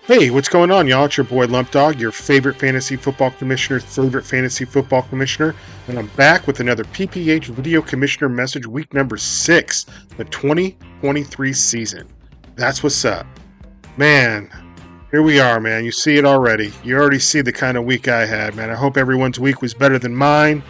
Hey, what's going on, y'all? It's your boy Lump Dog, your favorite fantasy football commissioner's favorite fantasy football commissioner, and I'm back with another PPH video commissioner message, week number 6, the 2023 season. That's what's up. Man, here we are, man. You see it already. You already see the kind of week I had, man. I hope everyone's week was better than mine.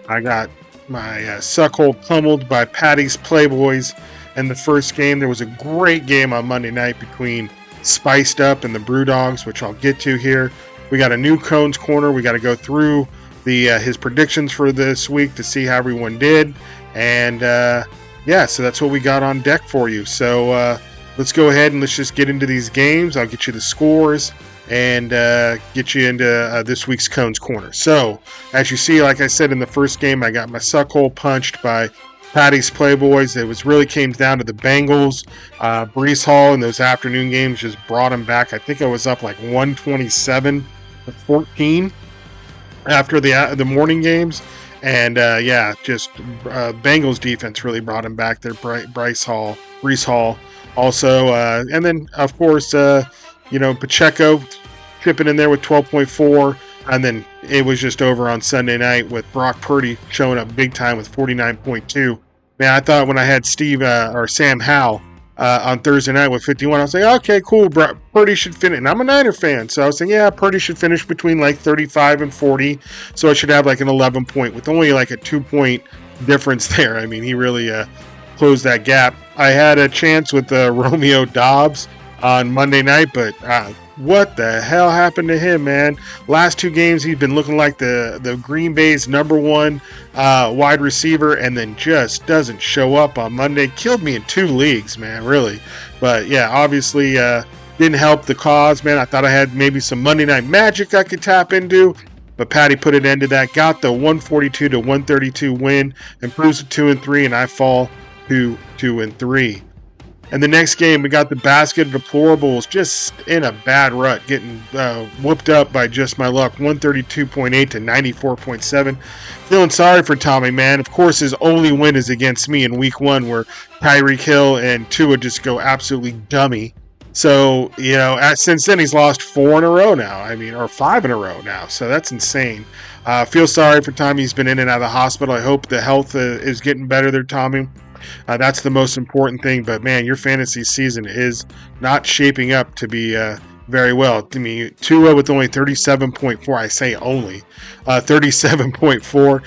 I got my suckhole pummeled by Patty's Playboys in the first game. There was a great game on Monday night between Spiced Up and the Brewdogs, which I'll get to here. We got a new Cones Corner. We got to go through his predictions for this week to see how everyone did. And yeah, so that's what we got on deck for you. So let's go ahead and let's just get into these games. I'll get you the scores and get you into this week's Cones Corner. So, as you see, like I said in the first game, I got my suckhole punched by Patty's Playboys. It really came down to the Bengals. Breece Hall in those afternoon games just brought him back. I think I was up like 127-14 after the morning games. And yeah, just Bengals defense really brought him back there. Breece Hall. Also, and then, of course, Pacheco chipping in there with 12.4. And then it was just over on Sunday night with Brock Purdy showing up big time with 49.2. Man, I thought when I had Sam Howell on Thursday night with 51, I was like, okay, cool. Purdy should finish. And I'm a Niner fan, so I was saying, yeah, Purdy should finish between like 35 and 40. So I should have like an 11 point with only like a 2-point difference there. I mean, he really closed that gap. I had a chance with Romeo Doubs on Monday night, but what the hell happened to him, man? Last 2 games, he's been looking like the Green Bay's #1 wide receiver, and then just doesn't show up on Monday. Killed me in 2 leagues, man, really. But yeah, obviously didn't help the cause, man. I thought I had maybe some Monday Night Magic I could tap into, but Patty put an end to that. Got the 142-132 win, improves to 2-3, and I fall to 2-3. And the next game, we got the basket of deplorables just in a bad rut, getting whooped up by just my luck, 132.8 to 94.7. Feeling sorry for Tommy, man. Of course, his only win is against me in week 1, where Tyreek Hill and Tua just go absolutely dummy. So, since then, he's lost 4 in a row now. Or 5 in a row now. So that's insane. Feel sorry for Tommy. He's been in and out of the hospital. I hope the health is getting better there, Tommy. That's the most important thing. But, man, your fantasy season is not shaping up to be very well. I mean, Tua with only 37.4. I say only. 37.4.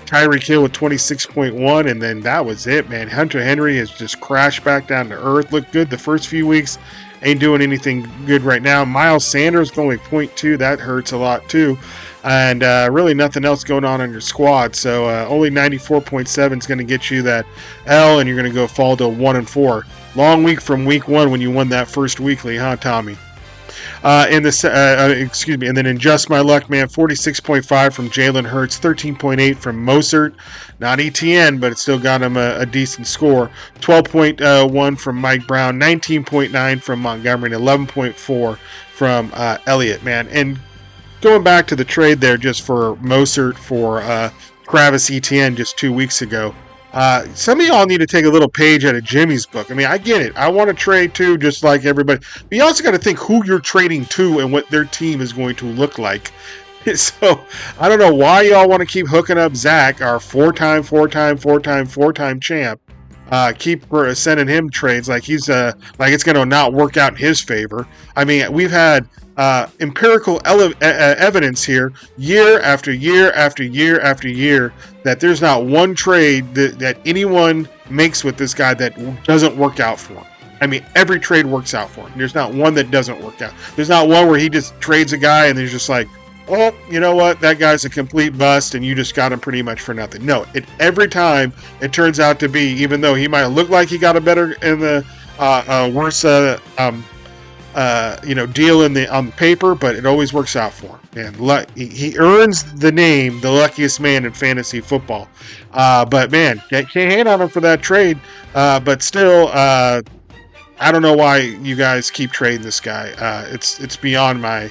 Tyreek Hill with 26.1. And then that was it, man. Hunter Henry has just crashed back down to earth. Looked good the first few weeks. Ain't doing anything good right now. Miles Sanders only 0.2. That hurts a lot, too. And really nothing else going on your squad. So only 94.7 is going to get you that L, and you're going to go fall to 1-4. Long week from week 1 when you won that first weekly, huh, Tommy? And then in Just My Luck, man, 46.5 from Jalen Hurts, 13.8 from Mostert. Not ETN, but it still got him a decent score. 12.1 from Mike Brown, 19.9 from Montgomery, and 11.4 from Elliott, man. And going back to the trade there just for Mostert for Travis Etienne just 2 weeks ago, some of y'all need to take a little page out of Jimmy's book. I mean, I get it. I want to trade too, just like everybody. But you also got to think who you're trading to and what their team is going to look like. So I don't know why y'all want to keep hooking up Zach, our four-time champ. Keep sending him trades like he's like it's going to not work out in his favor. I mean, we've had empirical evidence here, year after year after year after year, that there's not one trade that anyone makes with this guy that doesn't work out for him. I mean, every trade works out for him. There's not one that doesn't work out. There's not one where he just trades a guy and there's just like, oh, you know what? That guy's a complete bust, and you just got him pretty much for nothing. No, every time it turns out to be, even though he might look like he got a better in the worse deal on paper, but it always works out for him. And he earns the name the luckiest man in fantasy football. But man, can't hate on him for that trade. But still, I don't know why you guys keep trading this guy. It's beyond my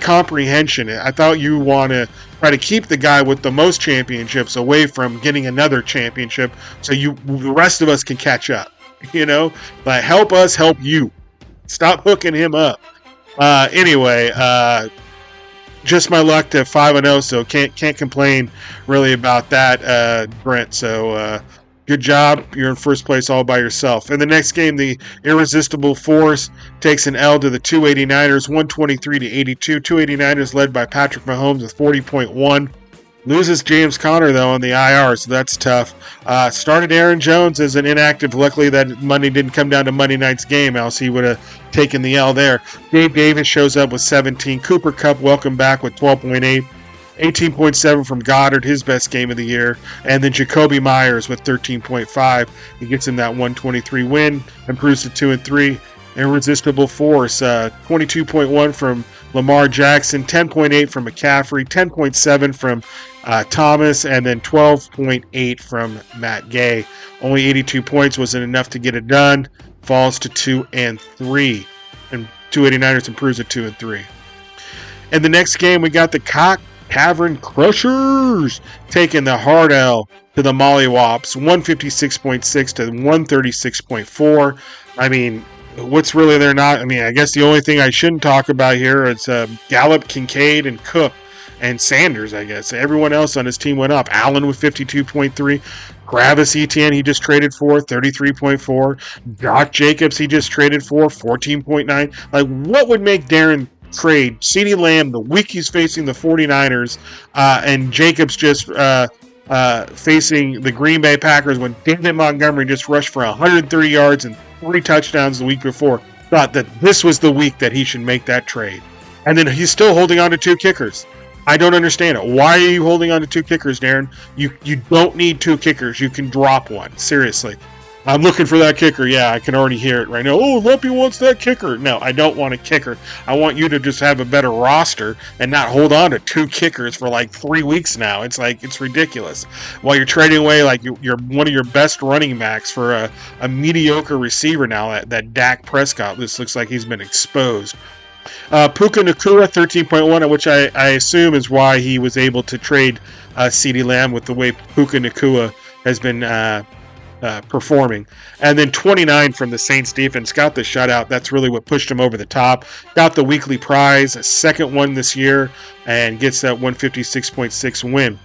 comprehension. I thought you want to try to keep the guy with the most championships away from getting another championship, so the rest of us can catch up. Like help us help you. Stop hooking him up. Anyway, just my luck to 5-0, so can't complain really about that, Brent. So good job. You're in first place all by yourself. In the next game, the Irresistible Force takes an L to the 289ers, 123 to 82. 289ers led by Patrick Mahomes with 40.1. Loses James Conner, though, on the IR, so that's tough. Started Aaron Jones as an inactive. Luckily, that money didn't come down to Monday night's game, else he would have taken the L there. Gabe Davis shows up with 17. Cooper Kupp, welcome back with 12.8. 18.7 from Goddard, his best game of the year. And then Jacoby Myers with 13.5. He gets him that 123 win, improves to 2-3. Irresistible Force, 22.1 from Lamar Jackson, 10.8 from McCaffrey, 10.7 from Thomas, and then 12.8 from Matt Gay. Only 82 points wasn't enough to get it done. Falls to 2-3, and 289ers improves to 2-3. In the next game, we got the Cavern Crushers taking the hard L to the Mollywops, 156.6 to 136.4. I mean, what's really there not? I mean, I guess the only thing I shouldn't talk about here is Gallup, Kincaid, and Cook, and Sanders, I guess. Everyone else on his team went up. Allen with 52.3. Travis Etienne, he just traded for 33.4. Josh Jacobs, he just traded for 14.9. Like, what would make Darren trade CeeDee Lamb the week he's facing the 49ers and Jacobs just facing the Green Bay Packers when David Montgomery just rushed for 130 yards and 3 touchdowns the week before? Thought that this was the week that he should make that trade. And then he's still holding on to 2 kickers. I don't understand it. Why are you holding on to 2 kickers, Darren? You don't need 2 kickers. You can drop one. Seriously. I'm looking for that kicker. Yeah, I can already hear it right now. Oh, Lumpy wants that kicker. No, I don't want a kicker. I want you to just have a better roster and not hold on to 2 kickers for like 3 weeks now. It's like, it's ridiculous. While you're trading away like you're one of your best running backs for a mediocre receiver now, that Dak Prescott. This looks like he's been exposed. Puka Nacua, 13.1, which I assume is why he was able to trade CeeDee Lamb with the way Puka Nacua has been performing. And then 29 from the Saints defense, got the shutout. That's really what pushed him over the top. Got the weekly prize, a second one this year, and gets that 156.6 win.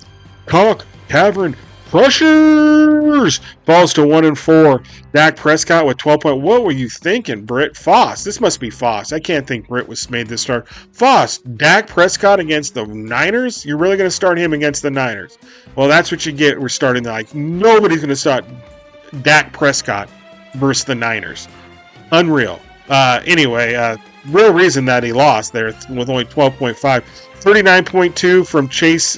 Cavern Crushers falls to 1-4. Dak Prescott with 12 points. What were you thinking, Britt? Foss. This must be Foss. I can't think Britt was made this start. Foss. Dak Prescott against the Niners? You're really going to start him against the Niners? Well, that's what you get. We're starting like nobody's going to start Dak Prescott versus the Niners. Unreal. Anyway, real reason that he lost there with only 12.5. 39.2 from Chase.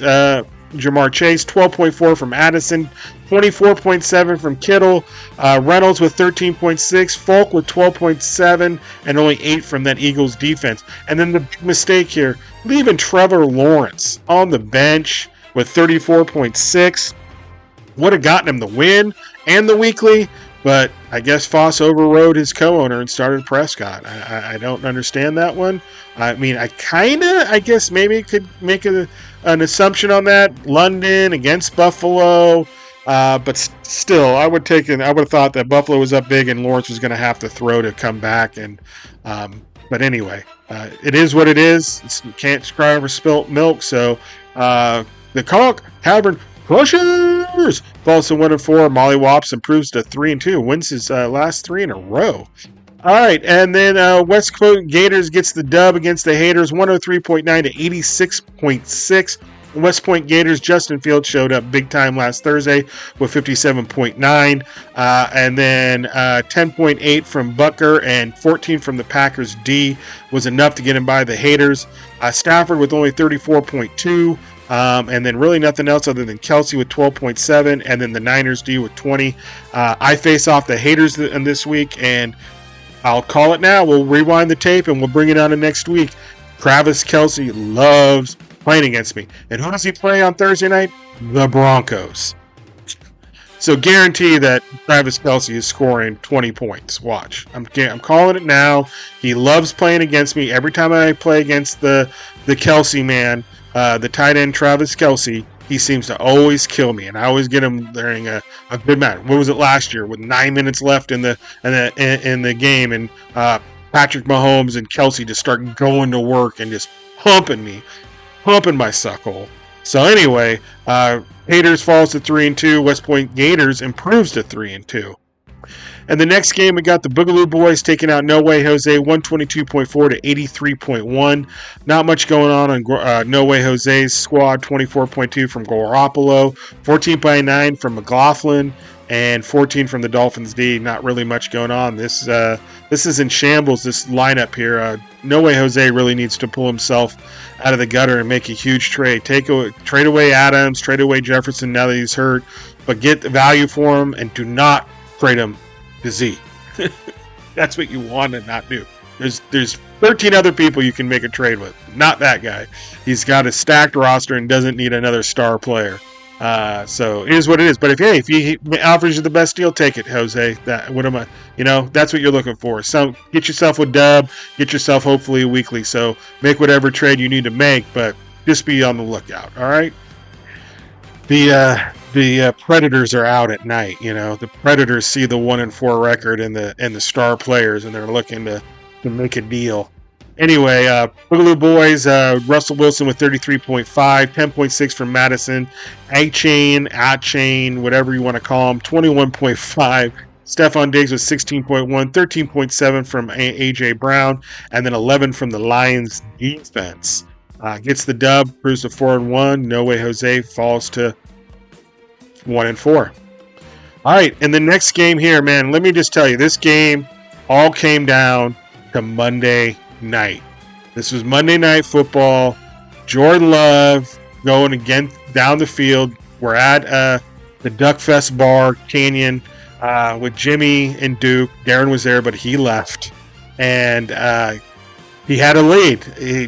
Jamar Chase, 12.4 from Addison, 24.7 from Kittle, Reynolds with 13.6, Folk with 12.7, and only 8 from that Eagles defense. And then the big mistake here, leaving Trevor Lawrence on the bench with 34.6. Would have gotten him the win and the weekly, but I guess Foss overrode his co-owner and started Prescott. I don't understand that one. I mean, I guess maybe could make an assumption on that. London against Buffalo, but still, I would have thought that Buffalo was up big and Lawrence was going to have to throw to come back. And but anyway, it is what it is. You can't cry over spilt milk. So the Cavern Crushers falls to 1-4. Mollywops improves to 3-2. Wins his last 3 in a row. All right, and then West Coast Gators gets the dub against the Haters, 103.9 to 86.6. West Point Gators, Justin Fields showed up big time last Thursday with 57.9. And then 10.8 from Butker and 14 from the Packers D was enough to get him by the Haters. Stafford with only 34.2. And then really nothing else other than Kelsey with 12.7, and then the Niners D with 20. I face off the Haters in this week, and I'll call it now. We'll rewind the tape, and we'll bring it on to next week. Travis Kelce loves playing against me. And who does he play on Thursday night? The Broncos. So guarantee that Travis Kelce is scoring 20 points. Watch. I'm calling it now. He loves playing against me. Every time I play against the Kelce man, the tight end Travis Kelce, he seems to always kill me, and I always get him during a good match. What was it last year with 9 minutes left in the game, and Patrick Mahomes and Kelsey just start going to work and just pumping my suckhole. So anyway, Haters falls to 3-2. West Point Gators improves to 3-2. And the next game, we got the Boogaloo Boys taking out No Way Jose, 122.4 to 83.1. Not much going on No Way Jose's squad, 24.2 from Garoppolo, 14.9 from McLaughlin, and 14 from the Dolphins D. Not really much going on. This is in shambles, this lineup here. No Way Jose really needs to pull himself out of the gutter and make a huge trade. Trade away Adams, trade away Jefferson now that he's hurt, but get the value for him and do not trade him to Z. That's what you want to not do. There's 13 other people you can make a trade with. Not that guy. He's got a stacked roster and doesn't need another star player. So it is what it is. But if he offers you the best deal, take it, Jose. That's what you're looking for. So get yourself a dub, get yourself hopefully a weekly. So make whatever trade you need to make, but just be on the lookout. All right. The Predators are out at night. The Predators see the 1-4 record and the star players, and they're looking to make a deal. Anyway, Boogaloo Boys, Russell Wilson with 33.5, 10.6 from Madison, A-Chain, whatever you want to call him, 21.5. Stephon Diggs with 16.1, 13.7 from A.J. Brown, and then 11 from the Lions defense. Gets the dub, proves to 4-1. No Way Jose falls to 1-4. All right, and the next game here, man, let me just tell you, this game all came down to Monday night. This was Monday Night Football. Jordan Love going again down the field. We're at the Duckfest Bar Canyon with Jimmy and Duke. Darren was there, but he left. And he had a lead.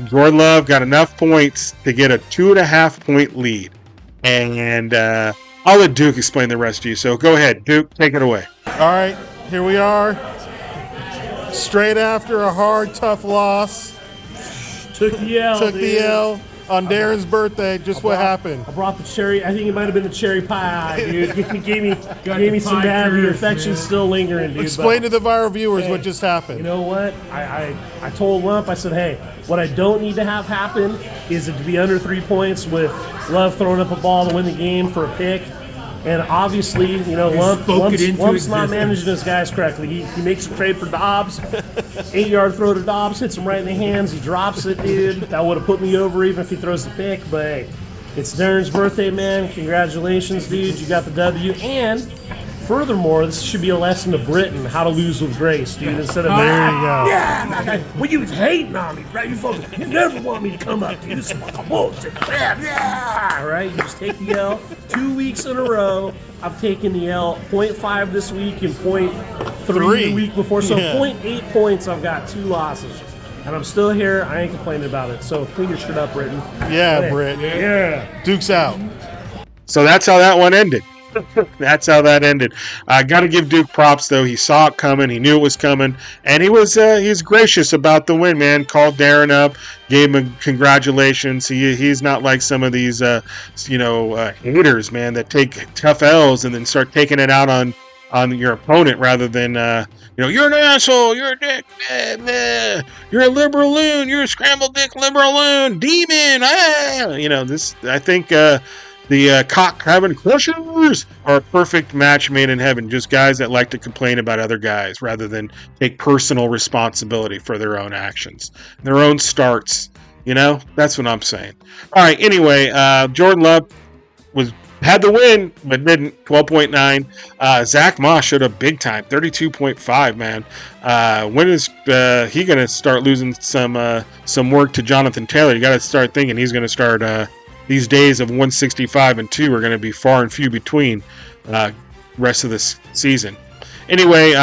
Jordan Love got enough points to get a 2.5-point lead. And I'll let Duke explain the rest to you. So go ahead, Duke, take it away. All right, here we are. Straight after a hard, tough loss. Took the L on Darren's birthday. What happened? I brought the cherry. I think it might have been the cherry pie, dude. gave me some bad. The infection's still lingering, dude. Explain to the viral viewers what just happened. You know what? I told Lump, I said, hey, what I don't need to have happen is it to be under 3 points with Love throwing up a ball to win the game for a pick. And obviously, Lump's not managing his guys correctly. He makes a trade for Dobbs, 8-yard throw to Dobbs, hits him right in the hands. He drops it, dude. That would have put me over even if he throws the pick. But hey, it's Darren's birthday, man. Congratulations, dude. You got the W. And furthermore, this should be a lesson to Britain how to lose with grace, dude. Instead of there you go. Yeah, when you was hating on me, right? You never want me to come up to you. This is like a bullshit. Yeah, right? You just take the L. 2 weeks in a row, I've taken the L. 0.5 this week and 0.3 the week before. So 0.8 points, I've got 2 losses. And I'm still here. I ain't complaining about it. So clean your shit up, Britain. Yeah, Britt. Yeah. Duke's out. So that's how that one ended. That's how that ended. I got to give Duke props, though. He saw it coming. He knew it was coming. And he was gracious about the win, man. Called Darren up, gave him congratulations. He's not like some of these, haters, man, that take tough L's and then start taking it out on your opponent rather than, you're an asshole, you're a dick, you're a liberal loon, you're a scrambled dick liberal loon, demon, I think the cock having crushers are a perfect match made in heaven. Just guys that like to complain about other guys rather than take personal responsibility for their own actions, their own starts. That's what I'm saying. All right. Anyway, Jordan Love had the win, but didn't. 12.9. Zach Moss showed up big time. 32.5. Man, when is he going to start losing some work to Jonathan Taylor? You got to start thinking he's going to start. These days of 165 and 2 are going to be far and few between rest of this season. Anyway,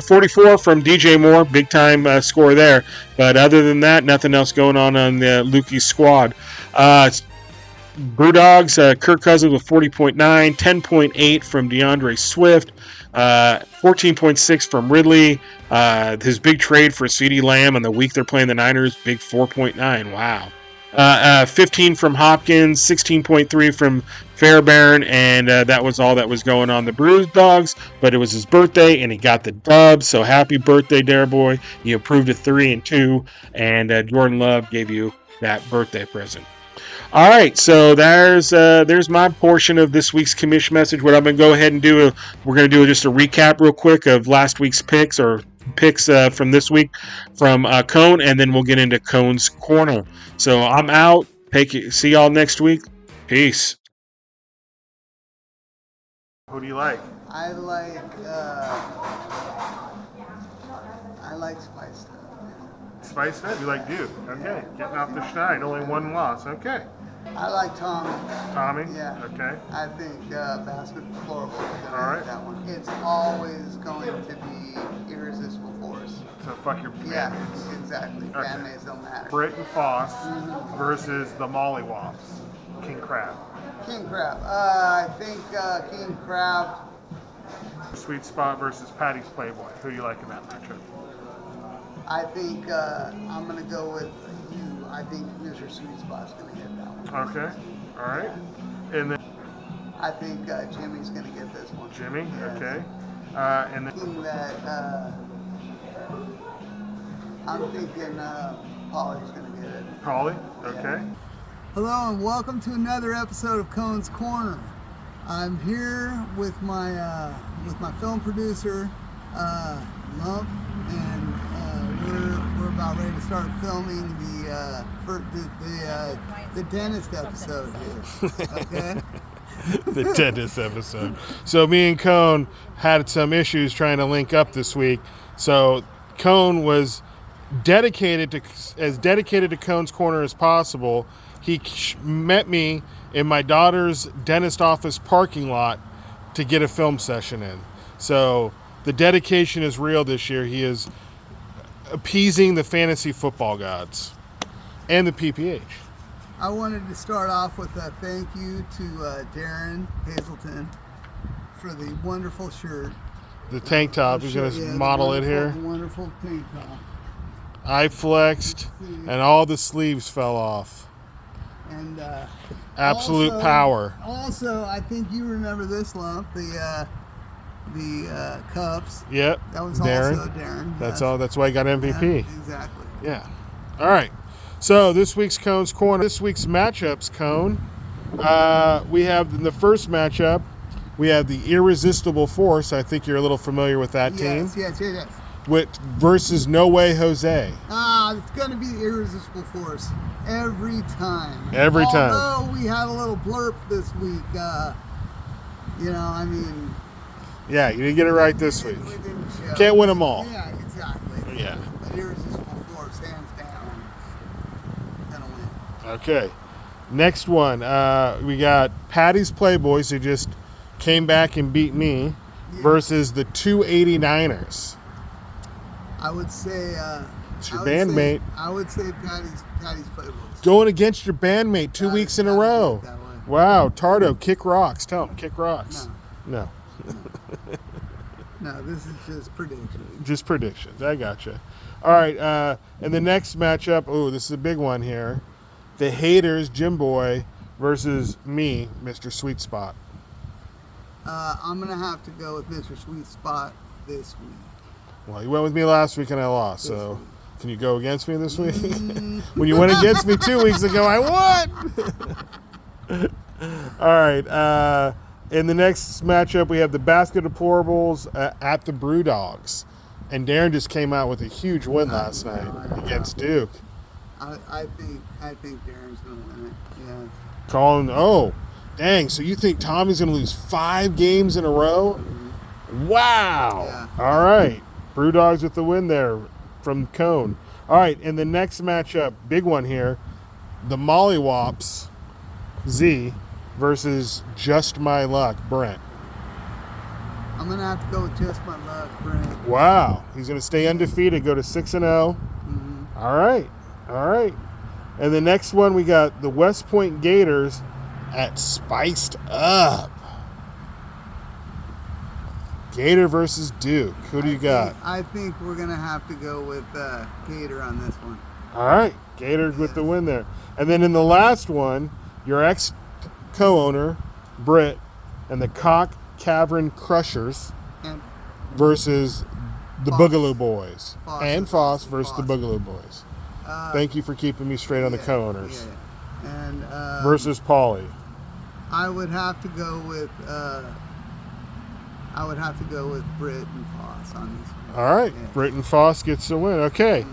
44 from DJ Moore, big time score there. But other than that, nothing else going on the Lukey squad. Brewdogs, Kirk Cousins with 40.9, 10.8 from DeAndre Swift, 14.6 from Ridley. His big trade for CeeDee Lamb on the week they're playing the Niners, big 4.9. Wow. 15 from Hopkins, 16.3 from Fairbairn, and that was all that was going on the Bruise Dogs. But it was his birthday, and he got the dub. So happy birthday, Dare Boy! You improved to 3-2, and Jordan Love gave you that birthday present. All right, so there's my portion of this week's commish message. What I'm going to go ahead and do, we're going to do just a recap real quick of last week's picks from this week from Cone, and then we'll get into Cone's corner. So I'm out. See y'all next week. Peace. Who do you like? I like Spice Nut. Spice Nut? You like Duke? Okay. Getting off the schneid. Only one loss. Okay. I like Tommy. Tommy? Yeah. Okay. I think Basket Deplorable is going to All right. hit that one. It's always going to be Irresistible Force. So fuck your Yeah, bandmates. exactly. Okay. Bandmates don't matter. Brit and Foss versus the Mollywops. King Crab. King Crab. I think King Crab. Sweet Spot versus Patty's Playboy. Who do you like in that matchup? I think I'm going to go with you. I think Mr. Sweet Spot's going to hit that one. Okay. All right. And then I think Jimmy's going to get this one. Jimmy. Yes. Okay. And then Thinking that I'm thinking Polly's going to get it. Polly. Okay. Hello and welcome to another episode of Cone's Corner. I'm here with my film producer, Lump, and we're about ready to start filming the dentist episode here. Okay. The dentist episode. So me and Cone had some issues trying to link up this week. So Cone was dedicated to Cone's Corner as possible. He met me in my daughter's dentist office parking lot to get a film session in. So the dedication is real this year. He is appeasing the fantasy football gods and the PPH. I wanted to start off with a thank you to Darren Hazelton for the wonderful shirt. The tank top. He's going to model it here. Wonderful tank top. I flexed and all the sleeves fell off. And absolute also, power. Also, I think you remember this, Lump, the cups. Yep. That was Darren. also Darren. That's all. That's why I got MVP. Yeah, exactly. Yeah. All right. So this week's Cone's Corner. This week's matchups, Cone. We have in the first matchup, we have the Irresistible Force. I think you're a little familiar with that team. Yes. Versus No Way Jose. It's going to be the Irresistible Force every time. Every time. Although we had a little blurb this week, Yeah, you didn't get it right this week. We didn't show. Can't win them all. Yeah, exactly. Yeah. But Irresistible Force, hands down, gonna win. Okay. Next one, we got Patty's Playboys, who just came back and beat me, versus the 289ers. I would say It's your bandmate. I would say Patty's Playboys. Going against your bandmate 2 weeks in a row. Wow, Tardo, kick rocks. Tell him, kick rocks. No. No, this is just predictions. Just predictions. I gotcha. All right, and the next matchup, this is a big one here. The Haters, Jim Boy, versus me, Mr. Sweet Spot. I'm going to have to go with Mr. Sweet Spot this week. Well, you went with me last week and I lost, so can you go against me this week? When you went against me 2 weeks ago, I won! All right, in the next matchup, we have the Basket Deplorables at the Brew Dogs. And Darren just came out with a huge win last night against Duke. I think Darren's going to win it, yeah. Calling, dang, so you think Tommy's going to lose 5 games in a row? Wow. Yeah. All right. Brew Dogs with the win there from Cone. All right, in the next matchup, big one here, the Mollywops, Z, versus Just My Luck, Brent. I'm going to have to go with Just My Luck, Brent. Wow. He's going to stay undefeated, go to 6-0. Mm-hmm. All right. And the next one, we got the West Point Gators at Spiced Up. Gator versus Duke. Who do you got? I think we're going to have to go with Gator on this one. All right. Gators with the win there. And then in the last one, your ex co-owner, Britt, and the Cock Cavern Crushers And versus the Foss. Boogaloo Boys. Foss. And Foss versus Foss. the Boogaloo Boys. uh, Thank you for keeping me straight on the co-owners. Yeah. And Versus Paulie. I would have to go with Britt and Foss on this one. All right, Yeah. Britt and Foss gets the win. Okay.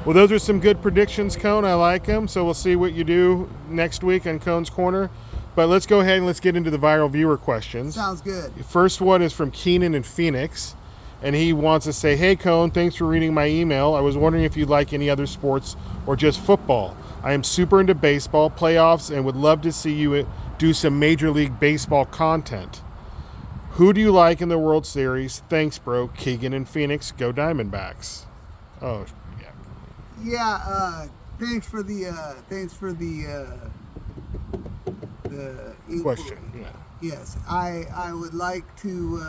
Well, those are some good predictions, Cone. I like them. So we'll see what you do next week on Cone's Corner. But let's go ahead and let's get into the viral viewer questions. Sounds good. First one is from Keenan in Phoenix. And he wants to say, hey, Cone, thanks for reading my email. I was wondering if you'd like any other sports or just football. I am super into baseball playoffs and would love to see you do some Major League Baseball content. Who do you like in the World Series? Thanks, bro. Keegan in Phoenix. Go Diamondbacks. Oh, yeah. Yeah. Thanks for the Question. inquiry. Yeah. Yes, I would like to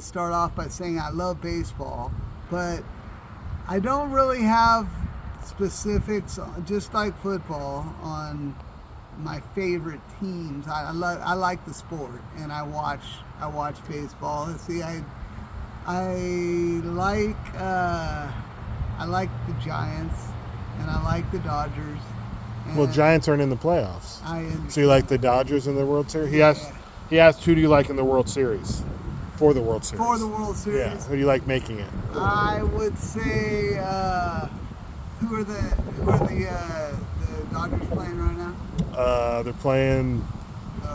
start off by saying I love baseball, but I don't really have specifics, just like football, on my favorite teams. I like the sport, and I watch baseball. Let's see, I like the Giants, and I like the Dodgers. Well, and Giants aren't in the playoffs. I So you like the Dodgers in the World Series? He asked who do you like in the World Series? For the World Series. for the World Series. Yeah. Who do you like making it? I would say who are the Dodgers playing right now? They're playing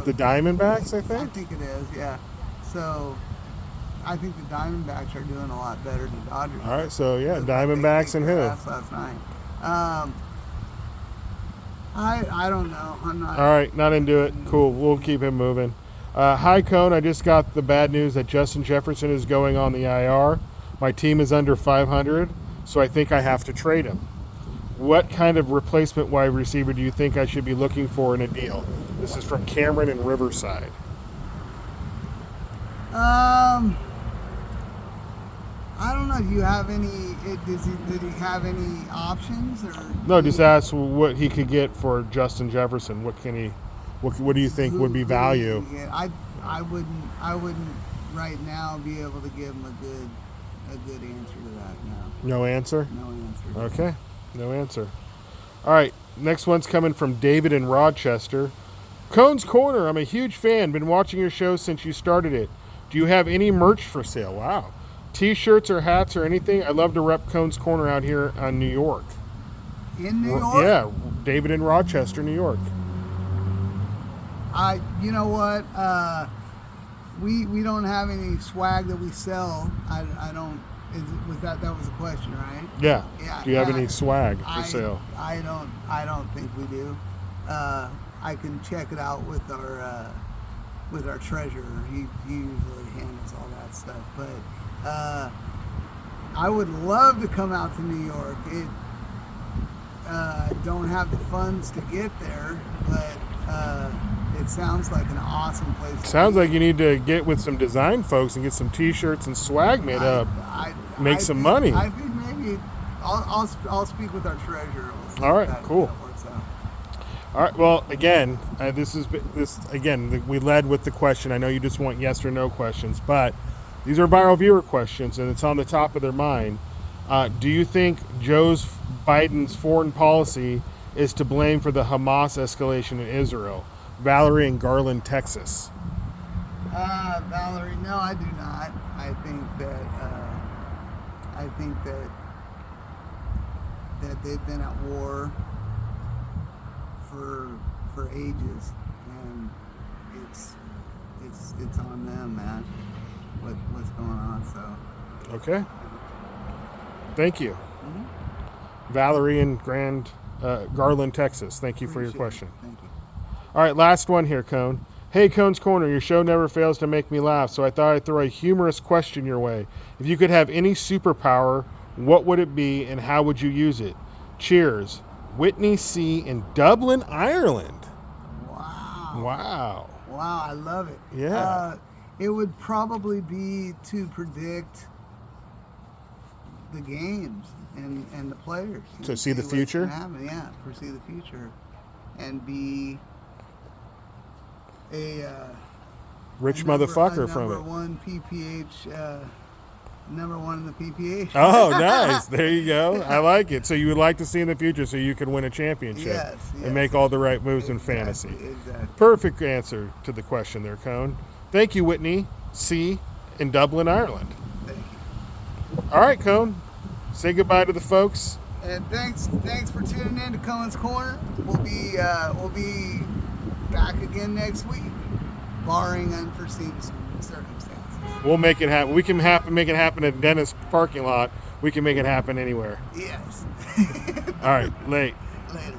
the Diamondbacks, I I think. think it is, yeah. So I think the Diamondbacks are doing a lot better than the Dodgers. All right, so yeah, They Diamondbacks and kicked their who? ass last night. I don't know. I'm not. All right, not into it. Cool, we'll keep him moving. Hi, Cone. I just got the bad news that Justin Jefferson is going on the IR. My team is under 500, so I think I have to trade him. What kind of replacement wide receiver do you think I should be looking for in a deal? This is from Cameron in Riverside. I don't know. Do you have any? Did he have any options or? No, just ask what he could get for Justin Jefferson. What can he? What do you think would be value? I wouldn't right now be able to give him a good answer to that. No answer? No answer. Okay, no answer. All right, next one's coming from David in Rochester. Cone's Corner, I'm a huge fan. Been watching your show since you started it. Do you have any merch for sale? Wow. T-shirts or hats or anything? I'd love to rep Cone's Corner out here on New York. In New York? Yeah, David in Rochester, New York. You know what? We don't have any swag that we sell. I don't. That was a question, right? Yeah. Yeah. Do you have any swag for sale? I don't think we do. I can check it out with our treasurer. He usually handles all that stuff. But I would love to come out to New York. Don't have the funds to get there, but it sounds like an awesome place. Sounds like you need to get with some design folks and get some T-shirts and swag made up. Make some money. I think maybe I'll speak with our treasurer. We'll see All if right, cool. that works out. All right. Well, again, we led with the question. I know you just want yes or no questions, but these are viral viewer questions, and it's on the top of their mind. Do you think Biden's foreign policy is to blame for the Hamas escalation in Israel? Valerie in Garland, Texas. Valerie, no, I do not. I think that they've been at war for ages, and it's on them, man. What's going on? So. Okay. Thank you, Valerie in Garland, Texas. Thank you for your question. Thank you. All right, last one here, Cone. Hey, Cone's Corner, your show never fails to make me laugh, so I thought I'd throw a humorous question your way. If you could have any superpower, what would it be and how would you use it? Cheers. Whitney C. in Dublin, Ireland. Wow, I love it. Yeah. It would probably be to predict the games and the players. To see the what's future? gonna happen. Yeah, foresee the future, and be a Rich a number- motherfucker a from number it. one PPH, number one in the PPH. Oh, nice. There you go. I like it. So you would like to see in the future so you can win a championship Yes, and yes. make all the right moves in fantasy. Exactly. Perfect answer to the question there, Cone. Thank you, Whitney C. in Dublin, Ireland. Thank you. All right, Cone. Say goodbye to the folks. And thanks for tuning in to Cohen's Corner. We'll be back again next week, barring unforeseen circumstances. We'll make it happen. We can make it happen at Dennis parking lot. We can make it happen anywhere. Yes. All right, late. Later.